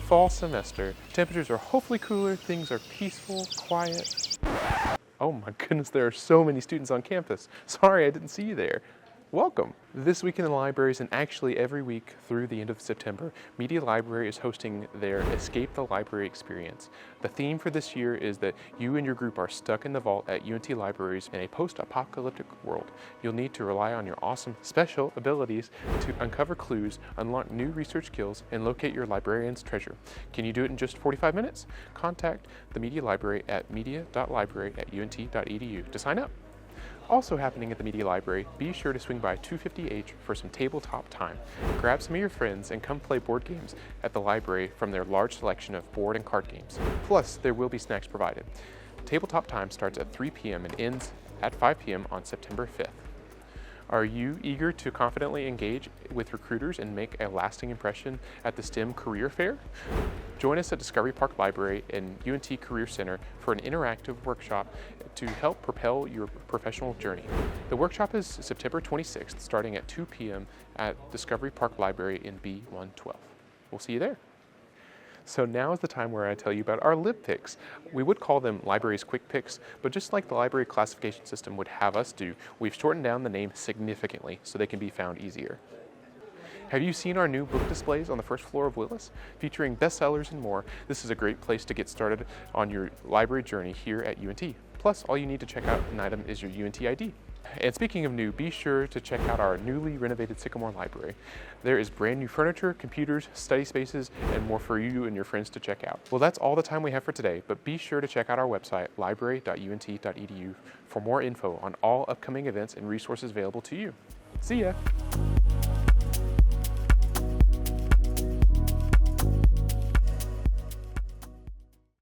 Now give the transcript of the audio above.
fall semester. Temperatures are hopefully cooler, things are peaceful, quiet. Oh my goodness, there are so many students on campus. Sorry I didn't see you there. Welcome! This week in the libraries, and actually every week through the end of September, Media Library is hosting their Escape the Library experience. The theme for this year is that you and your group are stuck in the vault at UNT Libraries in a post-apocalyptic world. You'll need to rely on your awesome special abilities to uncover clues, unlock new research skills, and locate your librarian's treasure. Can you do it in just 45 minutes? Contact the Media Library at media.library.unt.edu to sign up. Also happening at the Media Library, be sure to swing by 250H for some tabletop time. Grab some of your friends and come play board games at the library from their large selection of board and card games. Plus, there will be snacks provided. Tabletop time starts at 3 p.m. and ends at 5 p.m. on September 5th. Are you eager to confidently engage with recruiters and make a lasting impression at the STEM Career Fair? Join us at Discovery Park Library and UNT Career Center for an interactive workshop to help propel your professional journey. The workshop is September 26th, starting at 2 p.m. at Discovery Park Library in B112. We'll see you there. So now is the time where I tell you about our lib picks. We would call them libraries quick picks, but just like the library classification system would have us do, we've shortened down the name significantly so they can be found easier. Have you seen our new book displays on the first floor of Willis? Featuring bestsellers and more, this is a great place to get started on your library journey here at UNT. Plus, all you need to check out an item is your UNT ID. And speaking of new, be sure to check out our newly renovated Sycamore Library. There is brand new furniture, computers, study spaces, and more for you and your friends to check out. Well, that's all the time we have for today, but be sure to check out our website, library.unt.edu, for more info on all upcoming events and resources available to you. See ya!